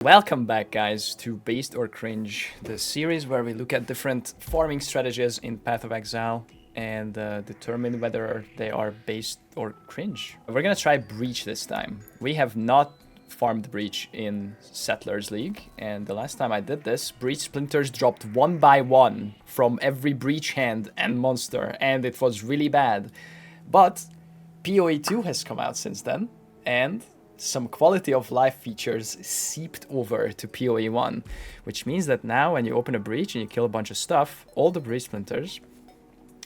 Welcome back, guys, to Based or Cringe, the series where we look at different farming strategies in Path of Exile and determine whether they are based or cringe. We're gonna try Breach this time. We have not farmed Breach in Settlers League, and the last time I did this, Breach Splinters dropped one by one from every Breach hand and monster, and it was really bad. But PoE 2 has come out since then, and some quality of life features seeped over to PoE 1, which means that now when you open a breach and you kill a bunch of stuff, all the breach splinters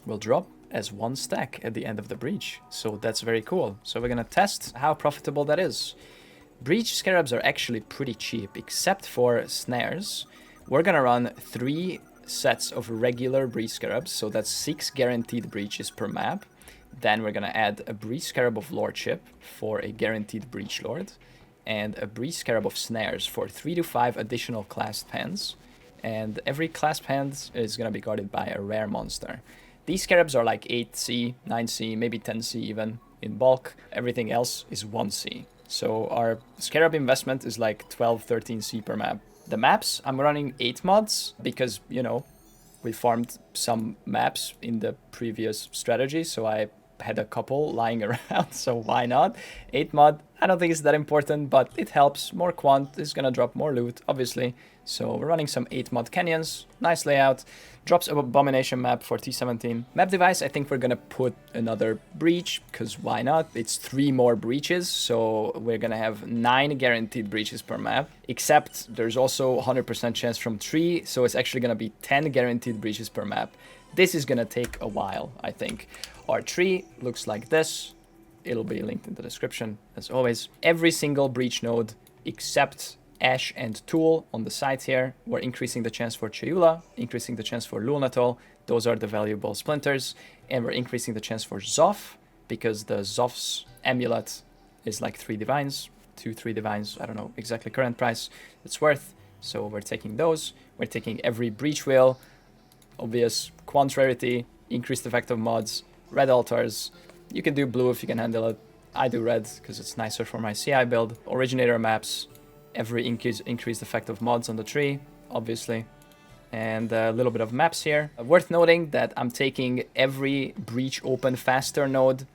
will drop as one stack at the end of the breach. So that's very cool. So we're gonna test how profitable that is. Breach scarabs are actually pretty cheap, except for snares. We're gonna run 3 sets of regular breach scarabs, so that's 6 guaranteed breaches per map. Then we're gonna add a breach scarab of Lordship for a guaranteed breach lord, and a breach scarab of snares for 3 to 5 additional clasped hands. And every clasped hand is gonna be guarded by a rare monster. These scarabs are like 8C, 9C, maybe 10C even in bulk. Everything else is 1C. So our scarab investment is like 12, 13C per map. The maps, I'm running 8 mods because, you know, we farmed some maps in the previous strategy, so I had a couple lying around, so why not? 8 mod, I don't think it's that important, but it helps. More quant is gonna drop more loot, obviously. So we're running some 8 mod canyons, nice layout. Drops an abomination map for T17. Map device, I think we're gonna put another breach, because why not? It's 3 more breaches, so we're gonna have 9 guaranteed breaches per map, except there's also 100% chance from 3, so it's actually gonna be 10 guaranteed breaches per map. This is gonna take a while, I think. Our tree looks like this. It'll be linked in the description, as always. Every single breach node, except Ash and Tool on the side here, we're increasing the chance for Chayula, increasing the chance for Lunatol. Those are the valuable splinters. And we're increasing the chance for Zoff, because the Zoff's amulet is like 3 divines, 2-3 divines, I don't know exactly current price it's worth. So we're taking those. We're taking every breach wheel, obvious quant rarity, increased effect of mods, red altars. You can do blue if you can handle it. I do red because it's nicer for my CI build. Originator maps, every increased effect of mods on the tree, obviously. And a little bit of maps here. Worth noting that I'm taking every breach open faster node.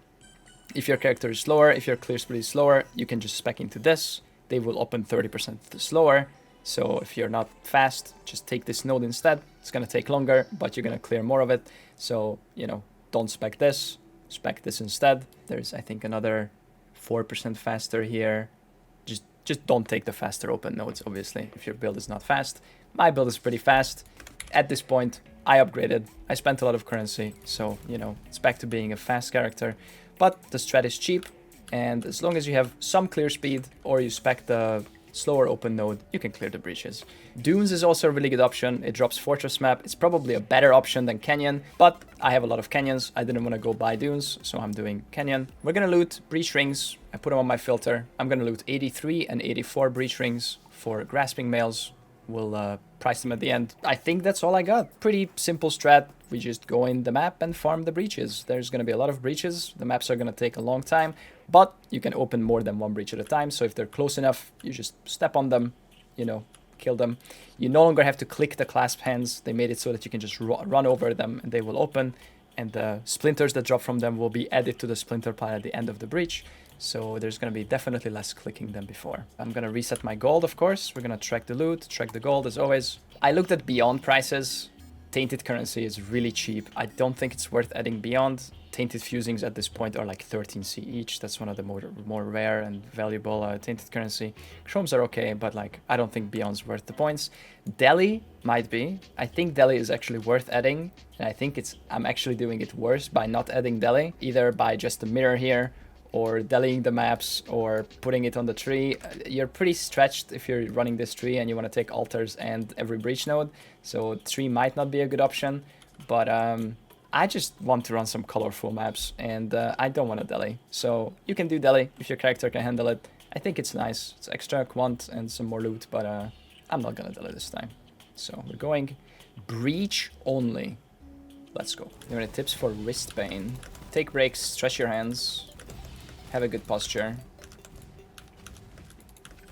If your character is slower, if your clear speed is slower, you can just spec into this. They will open 30% slower. So if you're not fast, just take this node instead. It's gonna take longer, but you're gonna clear more of it. So, you know, don't spec this instead. There's, I think, another 4% faster here. Just don't take the faster open nodes, obviously, if your build is not fast. My build is pretty fast. At this point, I upgraded. I spent a lot of currency, so, you know, it's back to being a fast character. But the strat is cheap, and as long as you have some clear speed, or you spec the slower open node, you can clear the breaches. Dunes is also a really good option. It drops Fortress map. It's probably a better option than Canyon, but I have a lot of Canyons. I didn't want to go buy Dunes, so I'm doing Canyon. We're gonna loot breach rings. I put them on my filter. I'm gonna loot 83 and 84 breach rings for grasping males. We'll price them at the end. I think that's all I got. Pretty simple strat. We just go in the map and farm the breaches. There's gonna be a lot of breaches. The maps are gonna take a long time, but you can open more than 1 breach at a time. So if they're close enough, you just step on them, you know, kill them. You no longer have to click the clasp hands. They made it so that you can just run over them and they will open. And the splinters that drop from them will be added to the splinter pile at the end of the breach. So there's going to be definitely less clicking than before. I'm going to reset my gold, of course. We're going to track the loot, track the gold as always. I looked at Beyond prices. Tainted currency is really cheap. I don't think it's worth adding Beyond. Tainted fusings at this point are like 13C each. That's one of the more rare and valuable tainted currency. Chromes are okay, but like I don't think Beyond's worth the points. Delhi might be. I think Delhi is actually worth adding. And I think I'm actually doing it worse by not adding Delhi. Either by just a mirror here, or deleting the maps, or putting it on the tree. You're pretty stretched if you're running this tree and you want to take altars and every breach node. So tree might not be a good option, but I just want to run some colorful maps, and I don't want to deli. So you can do deli if your character can handle it. I think it's nice. It's extra quant and some more loot, but I'm not gonna deli this time. So we're going breach only. Let's go. Here are the tips for wrist pain. Take breaks, stretch your hands. Have a good posture.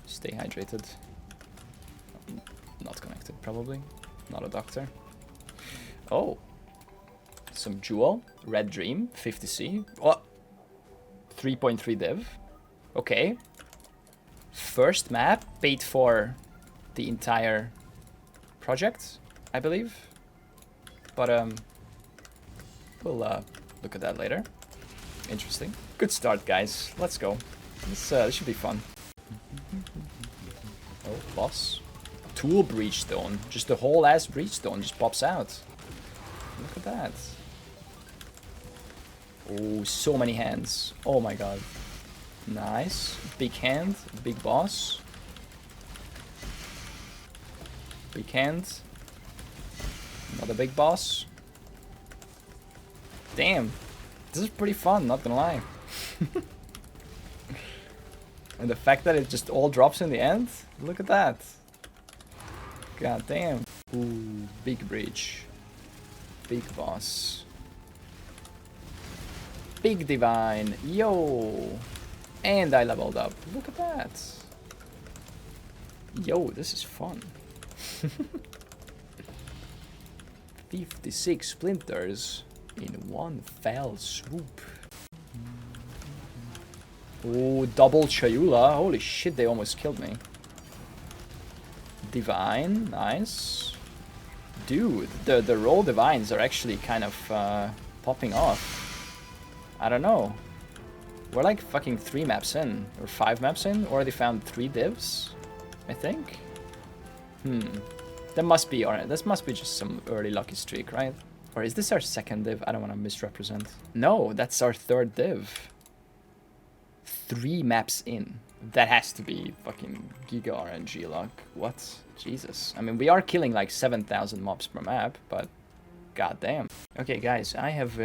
Stay hydrated. Not connected, probably. Not a doctor. Oh. Some Jewel. Red Dream. 50C. What? 3.3 div. Okay. First map. Paid for the entire project, I believe. But, we'll, look at that later. Interesting. Good start, guys. Let's go. This should be fun. Oh, boss. Tool Breachstone. Just the whole ass Breachstone just pops out. Look at that. Oh, so many hands. Oh my god. Nice. Big hand. Big boss. Big hand. Another big boss. Damn. This is pretty fun, not gonna lie. And the fact that it just all drops in the end? Look at that. God damn. Ooh, big breach. Big boss. Big divine. Yo. And I leveled up. Look at that. Yo, this is fun. 56 splinters in one fell swoop. Oh, double Chayula. Holy shit, they almost killed me. Divine, nice. Dude, the roll divines are actually kind of popping off. I don't know. We're like fucking 3 maps in, or 5 maps in. Already found 3 divs, I think. That must be, or this must be just some early lucky streak, right? Or is this our second div? I don't want to misrepresent. No, that's our 3rd div. 3 maps in. That has to be fucking Giga RNG luck. What? Jesus. I mean, we are killing like 7,000 mobs per map, but goddamn. Okay, guys, I have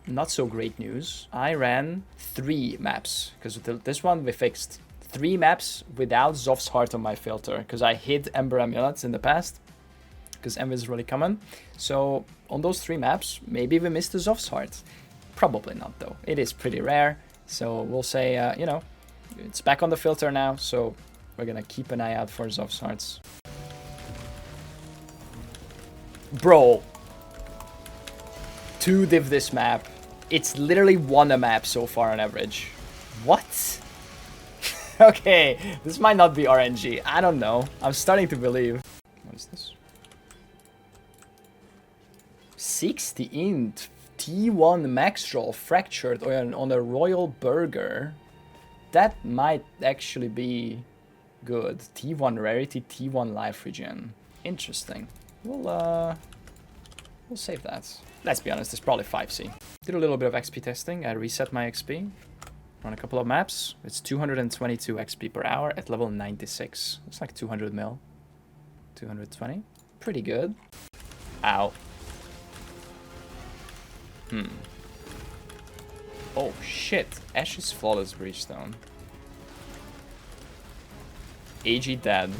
not so great news. I ran 3 maps because this one we fixed 3 maps without Zof's Heart on my filter because I hid Ember Amulets in the past because Ember is really common. So on those 3 maps, maybe we missed the Zof's Heart. Probably not though. It is pretty rare. So we'll say, you know, it's back on the filter now, so we're gonna keep an eye out for Zof's Hearts. Bro. 2 div this map. It's literally 1 a map so far on average. What? Okay, this might not be RNG. I don't know. I'm starting to believe. What is this? 60 int. T1 max roll fractured on a royal burger. That might actually be good. T1 rarity, T1 life regen. Interesting. We'll save that. Let's be honest, it's probably 5C. Did a little bit of XP testing. I reset my XP. Run a couple of maps. It's 222 XP per hour at level 96. It's like 200 mil. 220. Pretty good. Ow. Oh shit. Ash's Flawless Breachstone. AG dead.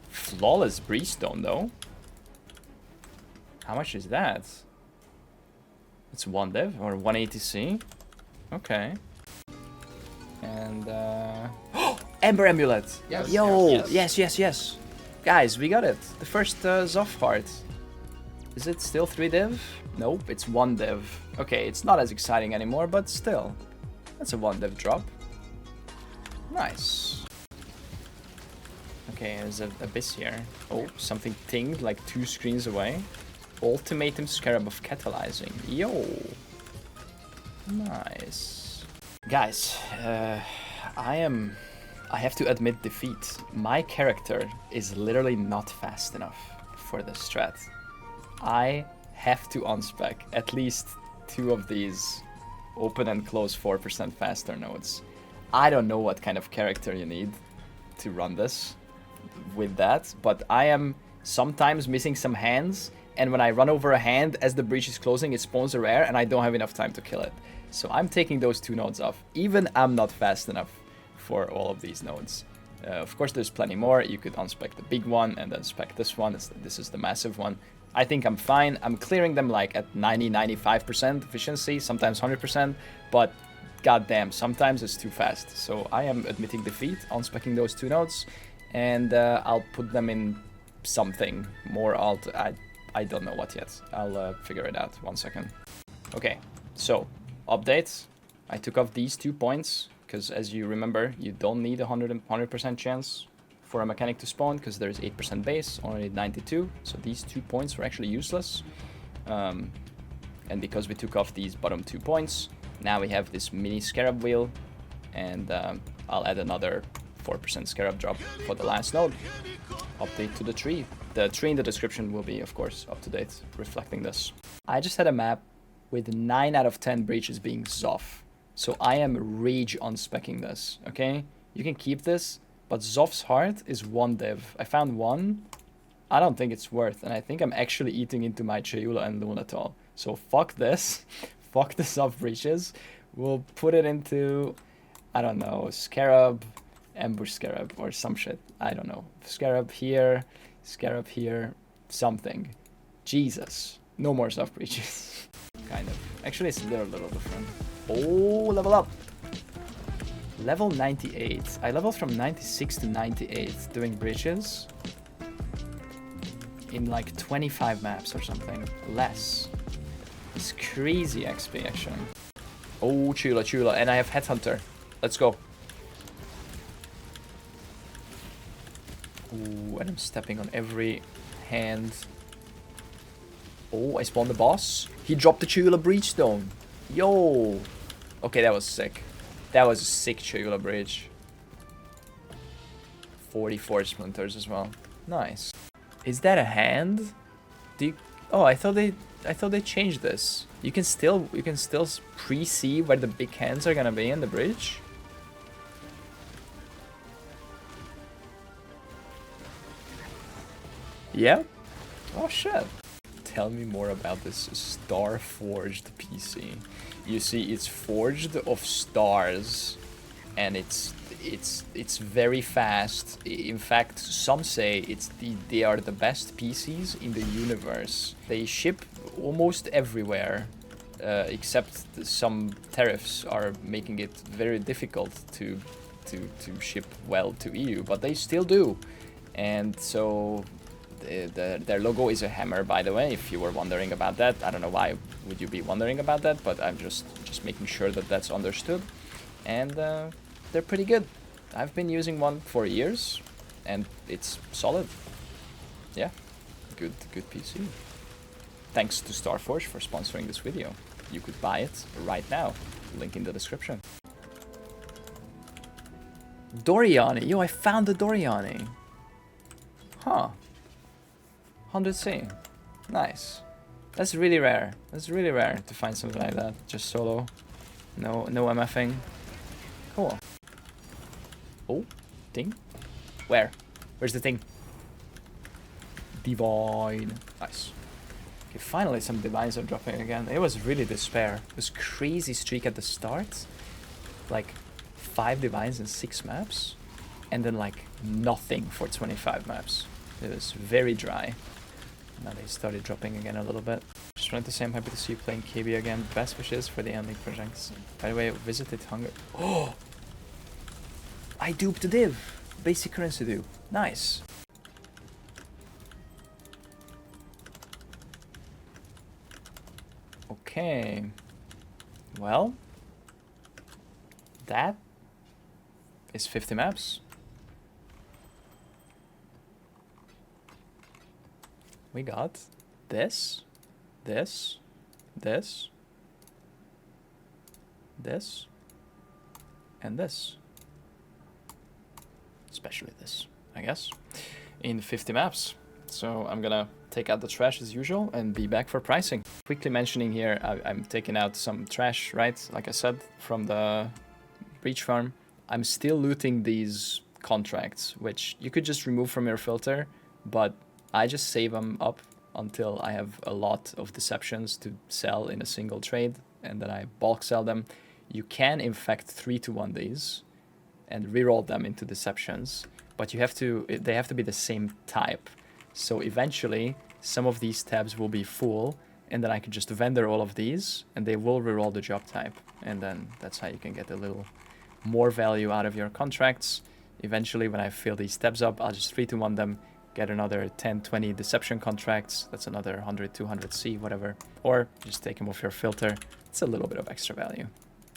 Flawless Breachstone though? How much is that? It's 1 div or 180C? Okay. And Ember Amulet! Yes, Yo! yes. Yes. Guys, we got it. The first Zof Heart. Is it still 3 div? Nope, it's 1 div. Okay, it's not as exciting anymore, but still. That's a 1 div drop. Nice. Okay, there's an Abyss here. Oh, something tinged like 2 screens away. Ultimatum Scarab of Catalyzing. Yo! Nice. Guys, I have to admit defeat. My character is literally not fast enough for this strat. I have to unspec at least 2 of these open and close 4% faster nodes. I don't know what kind of character you need to run this with that, but I am sometimes missing some hands, and when I run over a hand as the breach is closing, it spawns a rare and I don't have enough time to kill it. So I'm taking those 2 nodes off. Even I'm not fast enough for all of these nodes. Of course, there's plenty more. You could unspec the big one and then spec this one. This is the massive one. I think I'm fine. I'm clearing them like at 90-95% efficiency, sometimes 100%. But goddamn, sometimes it's too fast. So I am admitting defeat on specking those 2 nodes, and I'll put them in something more alt. I don't know what yet. I'll figure it out. 1 second. Okay, so update. I took off these 2 points because, as you remember, you don't need 100% chance for a mechanic to spawn because there's 8% base, only 92. So these 2 points were actually useless. And because we took off these bottom 2 points, now we have this mini Scarab wheel, and I'll add another 4% Scarab drop for the last node. Update to the tree. The tree in the description will be, of course, up to date, reflecting this. I just had a map with 9 out of 10 breaches being Zoff. So I am rage on specking this, okay? You can keep this, but Zoff's heart is 1 div. I found 1. I don't think it's worth, and I think I'm actually eating into my Chayula and Lunatal. So fuck this. Fuck the Zoff breaches. We'll put it into, I don't know, Scarab, Ambush Scarab, or some shit. I don't know. Scarab here, something. Jesus. No more Zoff breaches. Kind of. Actually, they're a little different. Oh, level up. Level 98. I leveled from 96 to 98 doing breaches in like 25 maps or something. Less. It's crazy XP actually. Oh, Chula. And I have Headhunter. Let's go. Ooh, and I'm stepping on every hand. Oh, I spawned the boss. He dropped the Chula Breachstone. Yo. Okay, that was sick. That was a sick Chula Breach. 44 splinters as well. Nice. Is that a hand? Oh, I thought they changed this. You can still pre-see where the big hands are gonna be in the bridge. Yeah. Oh shit. Tell me more about this Star Forged PC. You see, it's forged of stars, and it's very fast. In fact, some say they are the best PCs in the universe. They ship almost everywhere, except some tariffs are making it very difficult to ship well to EU, but they still do. And so their logo is a hammer, by the way, if you were wondering about that. I don't know why would you be wondering about that, but I'm just making sure that that's understood. And they're pretty good. I've been using one for years, and it's solid. Yeah, good PC. Thanks to Starforge for sponsoring this video. You could buy it right now. Link in the description. Doriani. Yo, I found the Doriani. Huh. 100C. Nice. That's really rare. That's really rare to find something like that. Just solo. No MFing. Cool. Oh, thing? Where? Where's the thing? Divine. Nice. Okay, finally some divines are dropping again. It was really despair. It was crazy streak at the start. Like 5 divines in 6 maps. And then like nothing for 25 maps. It was very dry. Now they started dropping again a little bit. Just wanted to say I'm happy to see you playing KB again. Best wishes for the ending projects. By the way, visited Hunger. Oh! I duped the div. Basic currency dupe. Nice. Okay. Well, that is 50 maps. We got this, this, this, this, and this. Especially this, I guess, in 50 maps. So I'm gonna take out the trash as usual and be back for pricing. Quickly mentioning here, I'm taking out some trash, right? Like I said, from the breach farm. I'm still looting these contracts, which you could just remove from your filter, but I just save them up until I have a lot of deceptions to sell in a single trade, and then I bulk sell them. You can in fact 3-to-1 these and reroll them into deceptions, but they have to be the same type. So eventually some of these tabs will be full, and then I can just vendor all of these, and they will reroll the job type, and then that's how you can get a little more value out of your contracts. Eventually, when I fill these steps up, I'll just 3-to-1 them, get another 10, 20 deception contracts. That's another 100, 200 C, whatever. Or just take them off your filter. It's a little bit of extra value,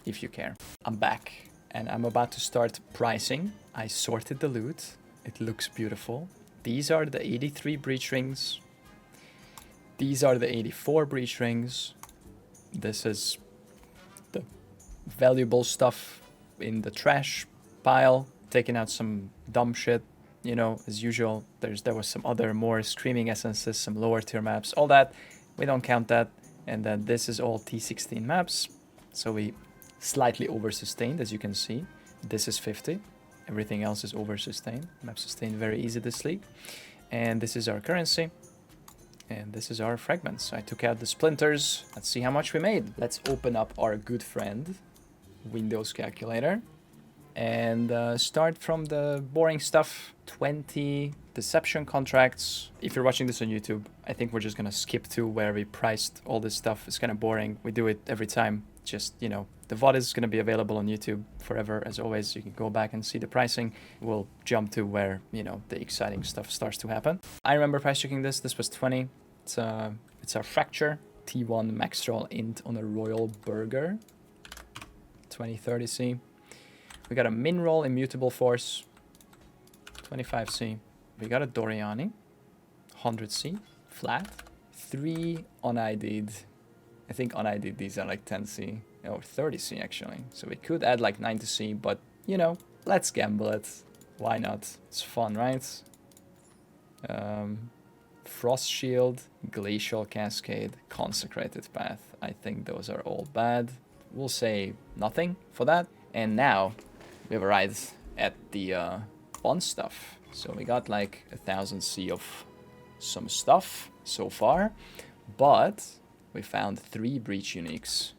if you care. I'm back, and I'm about to start pricing. I sorted the loot. It looks beautiful. These are the 83 breach rings. These are the 84 breach rings. This is the valuable stuff in the trash pile. Taking out some dumb shit, you know, as usual. There was some other more screaming essences, some lower tier maps, all that. We don't count that. And then this is all T16 maps. So we slightly over sustained, as you can see. This is 50. Everything else is over sustained. Map sustained very easy this league. And this is our currency. And this is our fragments. I took out the splinters. Let's see how much we made. Let's open up our good friend, Windows calculator. And start from the boring stuff. 20 deception contracts. If you're watching this on YouTube, I think we're just gonna skip to where we priced all this stuff. It's kind of boring. We do it every time. Just, you know, the VOD is gonna be available on YouTube forever. As always, you can go back and see the pricing. We'll jump to where, you know, the exciting stuff starts to happen. I remember price checking this. This was 20. It's our fracture. T1 max roll int on a royal burger. 2030C. We got a min roll immutable force, 25C. We got a Doriani, 100C, flat. 3 un-ID'd. I think un-ID'd these are like 10C, or 30C actually. So we could add like 90C, but you know, let's gamble it. Why not? It's fun, right? Frost Shield, Glacial Cascade, Consecrated Path. I think those are all bad. We'll say nothing for that. And now we've arrived at the fun stuff. So we got like 1000 C of some stuff so far, but we found 3 breach uniques,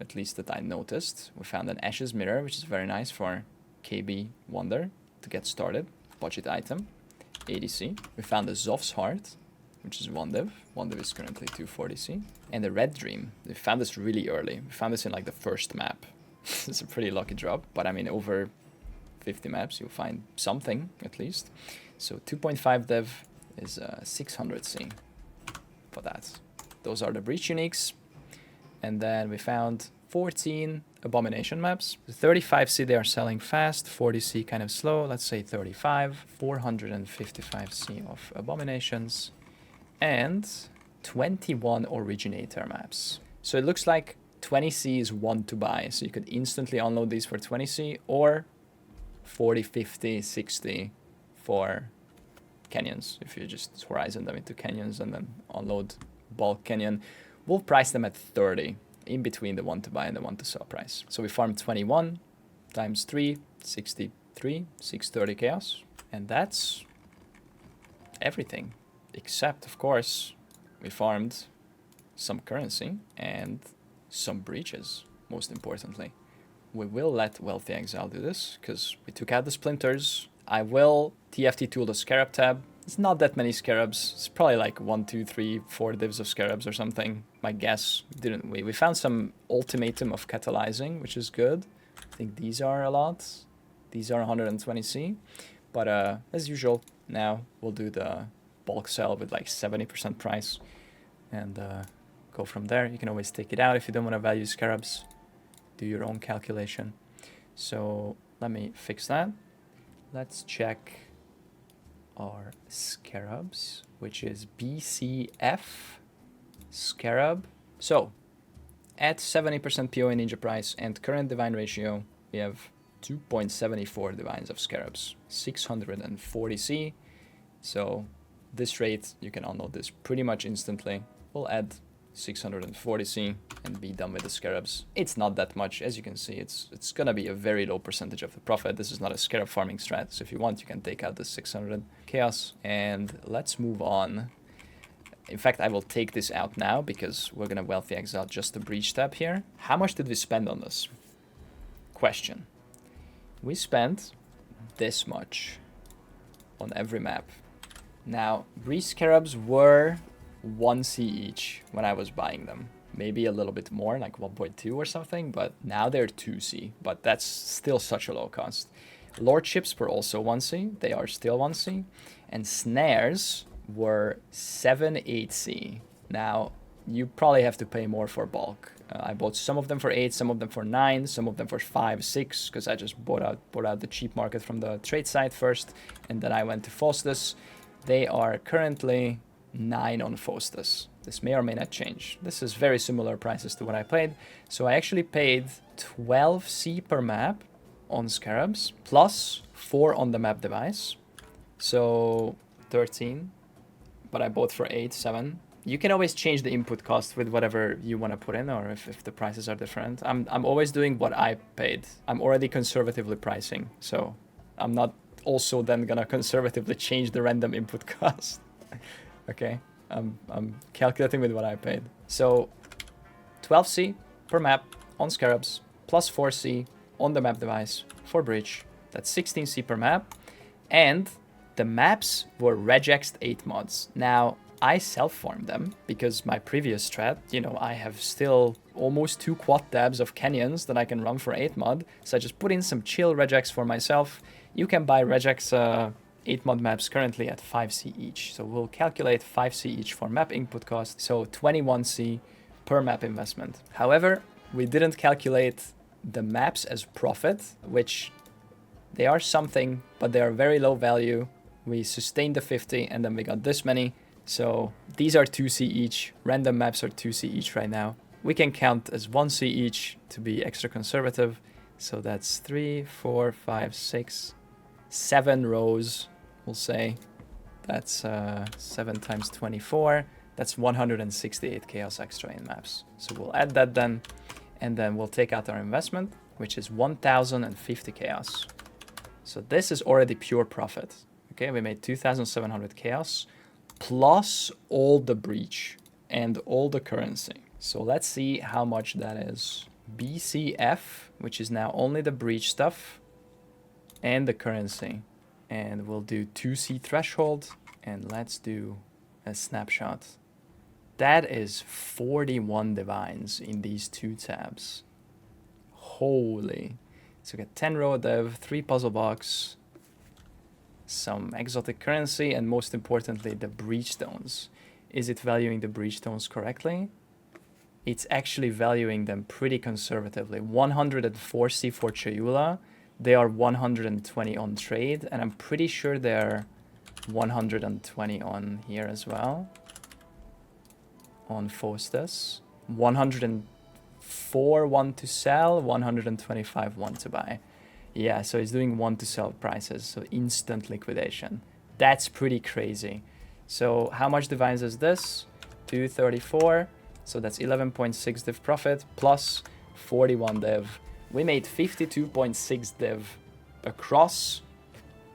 at least that I noticed. We found an Ashes Mirror, which is very nice for KB Wonder to get started. Budget item, 80C. We found the Zof's Heart, which is 1 div. 1 div is currently 240C. And the Red Dream. We found this really early. We found this in like the first map. It's a pretty lucky drop, but I mean, over 50 maps, you'll find something at least. So 2.5 dev is 600C for that. Those are the breach uniques. And then we found 14 abomination maps. 35C they are selling fast, 40C kind of slow. Let's say 35, 455C of abominations, and 21 originator maps. So it looks like 20C is one to buy, so you could instantly unload these for 20C, or 40, 50, 60 for canyons, if you just horizon them into canyons and then unload bulk canyon. We'll price them at 30, in between the one to buy and the one to sell price. So we farmed 21 times 3, 63, 630 chaos, and that's everything, except of course we farmed some currency and some breaches, most importantly. We will let Wealthy Exile do this, because we took out the splinters. I will TFT tool the Scarab tab. It's not that many Scarabs. It's probably like 1, 2, 3, 4 divs of Scarabs or something. My guess, didn't we? We found some Ultimatum of Catalyzing, which is good. I think these are a lot. These are 120C. But as usual, now we'll do the bulk sell with like 70% price. And go from there. You can always take it out if you don't want to value Scarabs. Do your own calculation. So let me fix that. Let's check our Scarabs, which is BCF Scarab. So at 70% PoE ninja price and current divine ratio, we have 2.74 divines of Scarabs, 640C. So this rate, you can unload this pretty much instantly. We'll add 640C and be done with the Scarabs. It's not that much, as you can see. It's gonna be a very low percentage of the profit. This is not a Scarab farming strat, so if you want, you can take out the 600 chaos. And let's move on. In fact, I will take this out now because we're gonna Wealthy Exile just the breach tab here. How much did we spend on this? Question. We spent this much on every map. Now, breach Scarabs were 1C each when I was buying them. Maybe a little bit more, like 1.2 or something, but now they're 2C, but that's still such a low cost. Lordships were also 1C, they are still 1C, and Snares were 7-8C. Now, you probably have to pay more for bulk. I bought some of them for 8, some of them for 9, some of them for 5, 6, because I just bought out the cheap market from the trade site first, and then I went to Faustus. They are currently 9 on Faustus. This may or may not change. This is very similar prices to what I paid. So I actually paid 12C per map on Scarabs, plus 4 on the map device. So 13, but I bought for 8, 7. You can always change the input cost with whatever you want to put in, or if the prices are different. I'm always doing what I paid. I'm already conservatively pricing, so I'm not also then gonna conservatively change the random input cost. Okay, I'm calculating with what I paid. So 12C per map on Scarabs, plus 4C on the map device for Breach. That's 16C per map. And the maps were regexed 8 mods. Now, I self-farmed them because my previous strat, you know, I have still almost 2 quad tabs of canyons that I can run for 8 mod. So I just put in some chill regex for myself. You can buy regex 8 mod maps currently at 5C each. So we'll calculate 5C each for map input cost. So 21C per map investment. However, we didn't calculate the maps as profit, which they are something, but they are very low value. We sustained the 50 and then we got this many. So these are 2C each. Random maps are 2C each right now. We can count as 1C each to be extra conservative. So that's 3, 4, 5, 6, 7 rows, we'll say. That's 7 times 24. That's 168 chaos extra in maps. So we'll add that then, and then we'll take out our investment, which is 1050 chaos. So this is already pure profit. Okay, we made 2700 chaos, plus all the breach and all the currency. So let's see how much that is. BCF, which is now only the breach stuff, and the currency. And we'll do 2C threshold, and let's do a snapshot. That is 41 divines in these 2 tabs. Holy. So we got 10 row dev, 3 puzzle box, some exotic currency, and most importantly, the breach stones. Is it valuing the breach stones correctly? It's actually valuing them pretty conservatively. 104C for Chayula. They are 120 on trade, and I'm pretty sure they're 120 on here as well. On Faustus. 104 one to sell, 125 one to buy. Yeah, so it's doing 1 to sell prices, so instant liquidation. That's pretty crazy. So how much divines is this? 234, so that's 11.6 div profit plus 41 div. We made 52.6 div across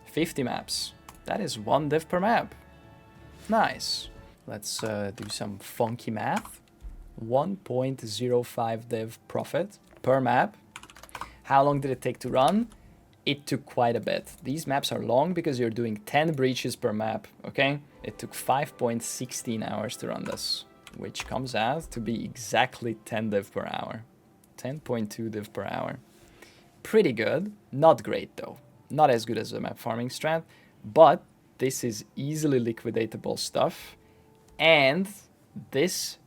50 maps. That is 1 div per map. Nice. Let's do some funky math. 1.05 div profit per map. How long did it take to run? It took quite a bit. These maps are long because you're doing 10 breaches per map, okay? It took 5.16 hours to run this, which comes out to be exactly 10 div per hour. 10.2 div per hour. Pretty good. Not great though. Not as good as the map farming strat, but this is easily liquidatable stuff. And this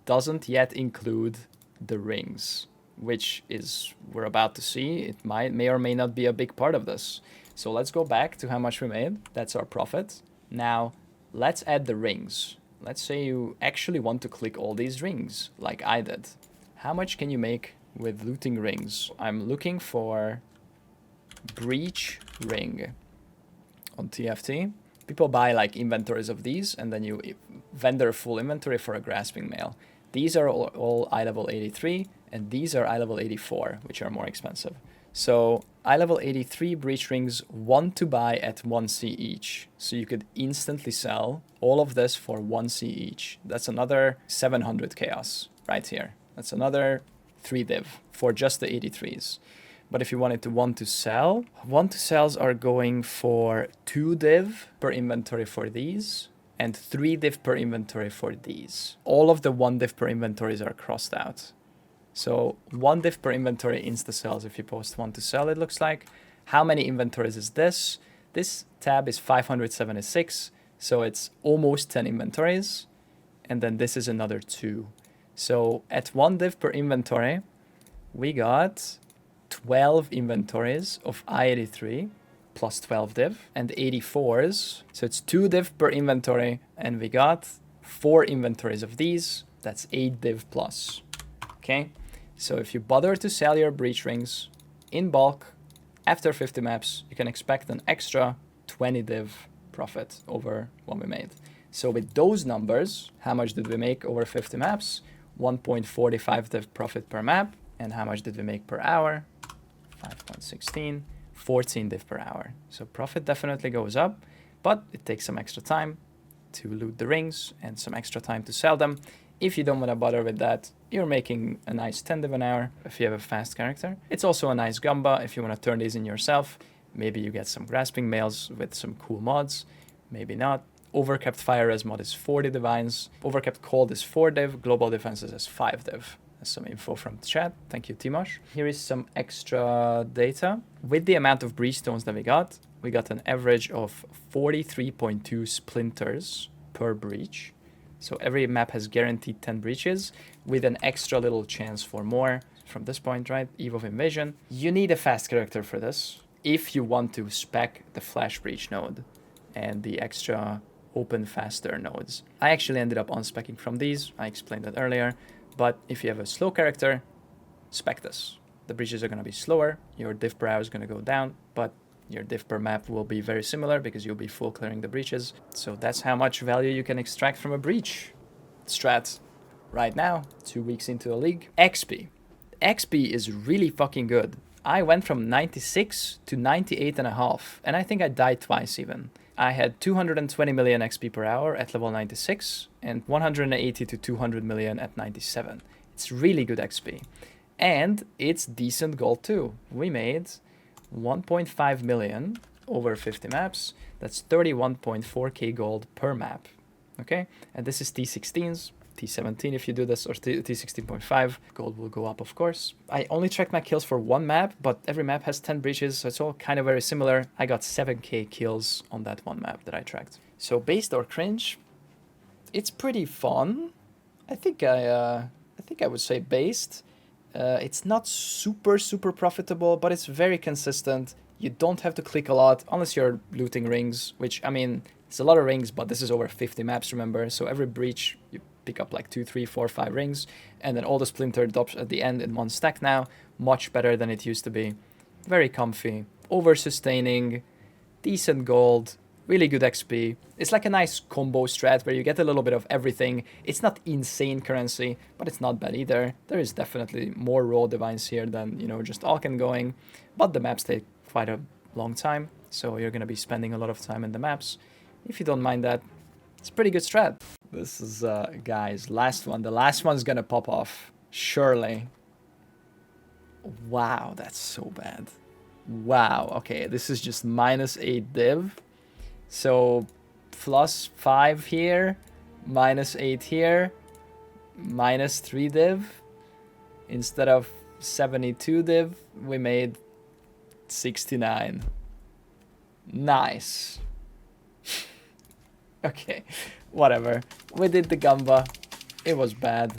doesn't yet include the rings, which is we're about to see. It may or may not be a big part of this. So let's go back to how much we made. That's our profit. Now let's add the rings. Let's say you actually want to click all these rings like I did. How much can you make with looting rings? I'm looking for breach ring on TFT. People buy like inventories of these, and then you vendor full inventory for a grasping mail. These are all eye level 83, and these are eye level 84, which are more expensive. So eye level 83 breach rings want to buy at 1C each. So you could instantly sell all of this for 1C each. That's another 700 chaos right here. That's another 3 div for just the 83s. But if you wanted to want to sells are going for 2 div per inventory for these, and 3 div per inventory for these. All of the 1 div per inventories are crossed out. So 1 div per inventory insta sells if you post 1 to sell, it looks like. How many inventories is this? This tab is 576, so it's almost 10 inventories. And then this is another 2. So at 1 div per inventory, we got 12 inventories of I-83 plus 12 div and 84s. So it's 2 div per inventory, and we got 4 inventories of these. That's 8 div plus. Okay, so if you bother to sell your breach rings in bulk after 50 maps, you can expect an extra 20 div profit over what we made. So with those numbers, how much did we make over 50 maps? 1.45 div profit per map. And how much did we make per hour? 5.16, 14 div per hour. So profit definitely goes up, but it takes some extra time to loot the rings and some extra time to sell them. If you don't want to bother with that, you're making a nice 10 div an hour if you have a fast character. It's also a nice gamba if you want to turn these in yourself. Maybe you get some grasping mails with some cool mods, maybe not. Overkept fire res mod is 40 divines. Overkept cold is 4 div. Global defenses is 5 div. That's some info from the chat. Thank you, Timosh. Here is some extra data. With the amount of breach stones that we got an average of 43.2 splinters per breach. So every map has guaranteed 10 breaches with an extra little chance for more from this point, right? Eve of Invasion. You need a fast character for this if you want to spec the flash breach node and the extra open faster nodes. I actually ended up unspecking from these. I explained that earlier. But if you have a slow character, spec this. The breaches are going to be slower, your div per hour is going to go down, but your div per map will be very similar because you'll be full clearing the breaches. So that's how much value you can extract from a breach strat right now, 2 weeks into a league. XP. XP is really fucking good. I went from 96 to 98.5, and I think I died twice even. I had 220 million XP per hour at level 96 and 180 to 200 million at 97. It's really good XP. And it's decent gold too. We made 1.5 million over 50 maps. That's 31.4k gold per map. Okay? And this is T16s. T17 if you do this, or T16.5. Gold will go up, of course. I only tracked my kills for 1 map, but every map has 10 breaches, so it's all kind of very similar. I got 7k kills on that 1 map that I tracked. So based or cringe, it's pretty fun. I think I would say based. It's not super profitable, but it's very consistent. You don't have to click a lot unless you're looting rings, which, I mean, it's a lot of rings, but this is over 50 maps, remember? So every breach, you pick up like 2, 3, 4, 5 rings, and then all the splinter drops at the end in 1 stack now. Much better than it used to be. Very comfy, over-sustaining, decent gold, really good XP. It's like a nice combo strat where you get a little bit of everything. It's not insane currency, but it's not bad either. There is definitely more raw divines here than, you know, just Alken going, but the maps take quite a long time, so you're going to be spending a lot of time in the maps. If you don't mind that, it's a pretty good strat. This is, guys, last one. The last one's gonna pop off. Surely. Wow, that's so bad. Wow, okay, this is just -8 div. So, +5 here, -8 here, -3 div. Instead of 72 div, we made 69. Nice. Okay, whatever. We did the gamba. It was bad.